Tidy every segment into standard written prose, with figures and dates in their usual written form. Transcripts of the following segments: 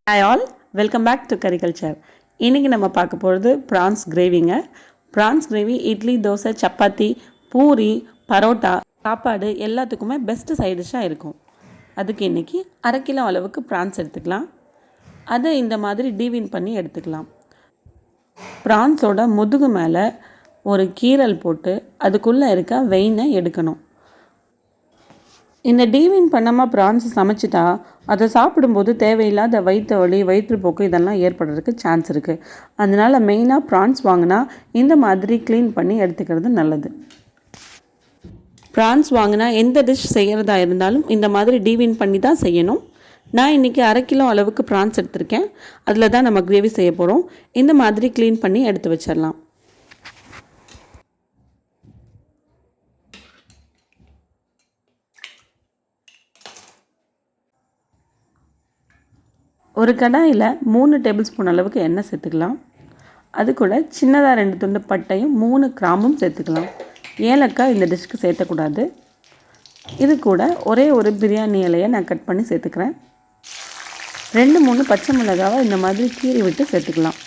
Hi all, welcome back to Curryculture. இன்றைக்கி நம்ம பார்க்க போகிறது ப்ரான்ஸ் கிரேவிங்க. ப்ரான்ஸ் கிரேவி இட்லி, தோசை, சப்பாத்தி, பூரி, பரோட்டா, சாப்பாடு எல்லாத்துக்குமே பெஸ்ட்டு சைட் டிஷ்ஷாக இருக்கும். அதுக்கு இன்றைக்கி 1/2 கிலோ அளவுக்கு ப்ரான்ஸ் எடுத்துக்கலாம். அதை இந்த மாதிரி டீவின் பண்ணி எடுத்துக்கலாம். ப்ரான்ஸோட முதுகு மேலே ஒரு கீரல் போட்டு அதுக்குள்ளே இருக்க வெயினை எடுக்கணும். இந்த டீவின் பண்ணாமல் ப்ரான்ஸ் சமைச்சிட்டா அதை சாப்பிடும்போது தேவையில்லாத வயிற்று வலி, வயிற்றுப்போக்கு இதெல்லாம் ஏற்படுறதுக்கு சான்ஸ் இருக்குது. அதனால் மெயினாக ப்ரான்ஸ் வாங்கினா இந்த மாதிரி க்ளீன் பண்ணி எடுத்துக்கிறது நல்லது. ப்ரான்ஸ் வாங்கினா எந்த டிஷ் செய்கிறதா இருந்தாலும் இந்த மாதிரி டீவின் பண்ணி தான் செய்யணும். நான் இன்றைக்கி 1/2 கிலோ அளவுக்கு ப்ரான்ஸ் எடுத்திருக்கேன். அதில் தான் நம்ம கிரேவி செய்ய போகிறோம். இந்த மாதிரி க்ளீன் பண்ணி எடுத்து வச்சிடலாம். ஒரு கடாயில் 3 டேபிள் ஸ்பூன் அளவுக்கு எண்ணெய் சேர்த்துக்கலாம். அது கூட சின்னதாக 2 துண்டு பட்டையும் 3 கிராம்பும் சேர்த்துக்கலாம். ஏலக்காய் இந்த டிஷ்க்கு சேர்த்தக்கூடாது. இது கூட ஒரே ஒரு பிரியாணி இலையை நான் கட் பண்ணி சேர்த்துக்கிறேன். 2-3 பச்சை மிளகாவை இந்த மாதிரி கீறி விட்டு சேர்த்துக்கலாம்.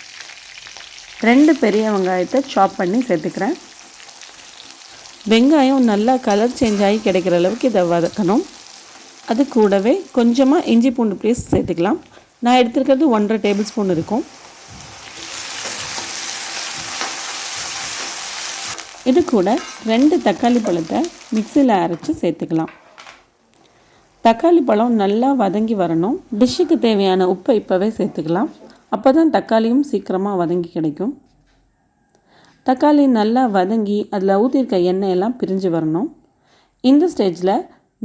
2 பெரிய வெங்காயத்தை சாப் பண்ணி சேர்த்துக்கிறேன். வெங்காயம் நல்லா கலர் சேஞ்ச் ஆகி கிடைக்கிற அளவுக்கு இதை வதக்கணும். அது கூடவே கொஞ்சமாக இஞ்சி பூண்டு பேஸ்ட் சேர்த்துக்கலாம். நான் எடுத்துருக்கிறது 1.5 டேபிள் ஸ்பூன் இருக்கும். இது கூட 2 தக்காளி பழத்தை மிக்சியில் அரைச்சி சேர்த்துக்கலாம். தக்காளி பழம் நல்லா வதங்கி வரணும். டிஷ்ஷுக்கு தேவையான உப்பை இப்போவே சேர்த்துக்கலாம். அப்போ தான் தக்காளியும் சீக்கிரமாக வதங்கி கிடைக்கும். தக்காளி நல்லா வதங்கி அதில் ஊற்றிருக்க எண்ணெயெல்லாம் பிரிஞ்சு வரணும். இந்த ஸ்டேஜில்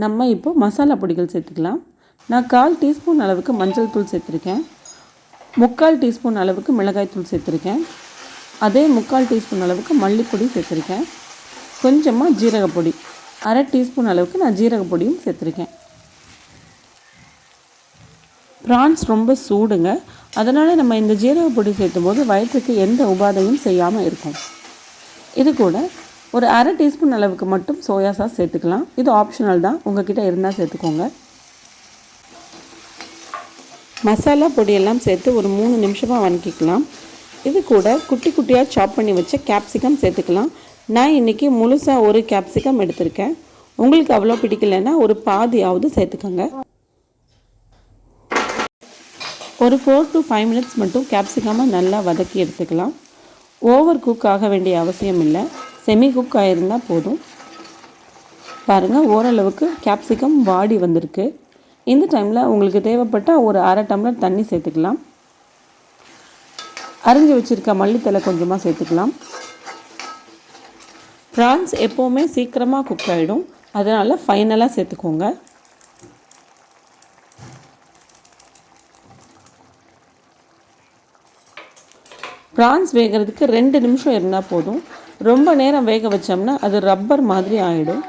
நம்ம இப்போ மசாலா பொடிகள் சேர்த்துக்கலாம். நான் 1/4 டீஸ்பூன் அளவுக்கு மஞ்சள் தூள் சேர்த்துருக்கேன். 3/4 டீஸ்பூன் அளவுக்கு மிளகாய் தூள் சேர்த்துருக்கேன். அதே 3/4 டீஸ்பூன் அளவுக்கு மல்லிப்பொடி சேர்த்துருக்கேன். கொஞ்சமாக ஜீரகப்பொடி 1/2 டீஸ்பூன் அளவுக்கு நான் ஜீரகப்பொடியும் சேர்த்துருக்கேன். ப்ரான்ஸ் ரொம்ப சூடுங்க. அதனால் நம்ம இந்த ஜீரகப்பொடி சேர்த்தும் போது வயிற்றுக்கு எந்த உபாதையும் செய்யாமல் இருக்கும். இது கூட ஒரு 1/2 டீஸ்பூன் அளவுக்கு மட்டும் சோயா சாஸ் சேர்த்துக்கலாம். இது ஆப்ஷனல் தான், உங்கள்கிட்ட இருந்தால் சேர்த்துக்கோங்க. மசாலா பொடியெல்லாம் சேர்த்து ஒரு 3 நிமிஷமாக வதக்கிக்கலாம். இது கூட குட்டி குட்டியாக சாப் பண்ணி வச்ச கேப்சிகம் சேர்த்துக்கலாம். நான் இன்றைக்கி முழுசாக ஒரு கேப்சிகம் எடுத்திருக்கேன். உங்களுக்கு அவ்வளோ பிடிக்கலைன்னா ஒரு பாதியாவது சேர்த்துக்கோங்க. ஒரு 4 to 5 மினிட்ஸ் மட்டும் கேப்சிகமாக நல்லா வதக்கி எடுத்துக்கலாம். ஓவர் குக் ஆக வேண்டிய அவசியம் இல்லை, செமி குக் ஆகிருந்தால் போதும். பாருங்கள், ஓரளவுக்கு கேப்சிகம் வாடி வந்திருக்கு. இந்த டைமில் உங்களுக்கு தேவைப்பட்டால் ஒரு 1/2 டம்ளர் தண்ணி சேர்த்துக்கலாம். அரிஞ்சு வச்சுருக்க மல்லித்தலை கொஞ்சமாக சேர்த்துக்கலாம். ப்ரான்ஸ் எப்போவுமே சீக்கிரமாக குக் ஆகிடும், அதனால் ஃபைனலாக சேர்த்துக்கோங்க. ப்ரான்ஸ் வேகிறதுக்கு 2 நிமிஷம் இருந்தால் போதும். ரொம்ப நேரம் வேக வச்சோம்னா அது ரப்பர் மாதிரி ஆகிடும்.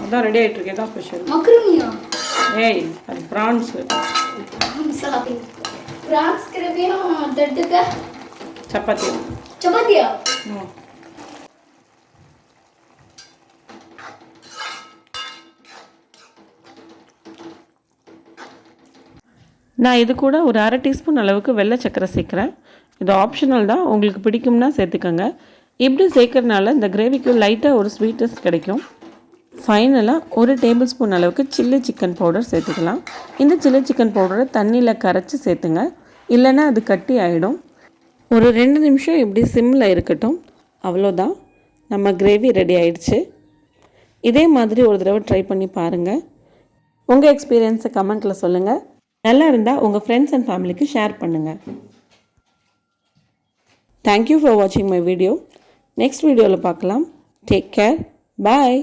அதான் ரெடி ஆகிட்டு இருக்கேன். தான் ஸ்பெஷல் மக்ரூனியா? ஏய், அது ப்ரான்ஸ். ப்ரான்ஸ் கிரேவியா? டட்டுக்க சப்பாத்தி. சப்பாத்தியா? நான் இது கூட ஒரு 1/2 டீஸ்பூன் அளவுக்கு வெள்ளை சர்க்கரை சேர்க்குறேன். இது ஆப்ஷனல் தான், உங்களுக்கு பிடிக்கும்னா சேர்த்துக்கோங்க. இப்படி சேர்க்கறதுனால இந்த கிரேவிக்கு லைட்டாக ஒரு ஸ்வீட்னஸ் கிடைக்கும். ஃபைனலாக ஒரு டேபிள் ஸ்பூன் அளவுக்கு சில்லி சிக்கன் பவுடர் சேர்த்துக்கலாம். இந்த சில்லி சிக்கன் பவுடரை தண்ணியில் கரைச்சி சேர்த்துங்க, இல்லைன்னா அது கட்டி ஆகிடும். ஒரு 2 நிமிஷம் இப்படி சிம்மில் இருக்கட்டும். அவ்வளோதான், நம்ம கிரேவி ரெடி ஆயிடுச்சு. இதே மாதிரி ஒரு தடவை ட்ரை பண்ணி பாருங்கள். உங்கள் எக்ஸ்பீரியன்ஸை கமெண்ட்டில் சொல்லுங்கள். நல்லா இருந்தால் உங்கள் ஃப்ரெண்ட்ஸ் அண்ட் ஃபேமிலிக்கு ஷேர் பண்ணுங்கள். தேங்க்யூ ஃபார் வாட்சிங் மை வீடியோ. நெக்ஸ்ட் வீடியோவில் பார்க்கலாம். Take care. பாய்.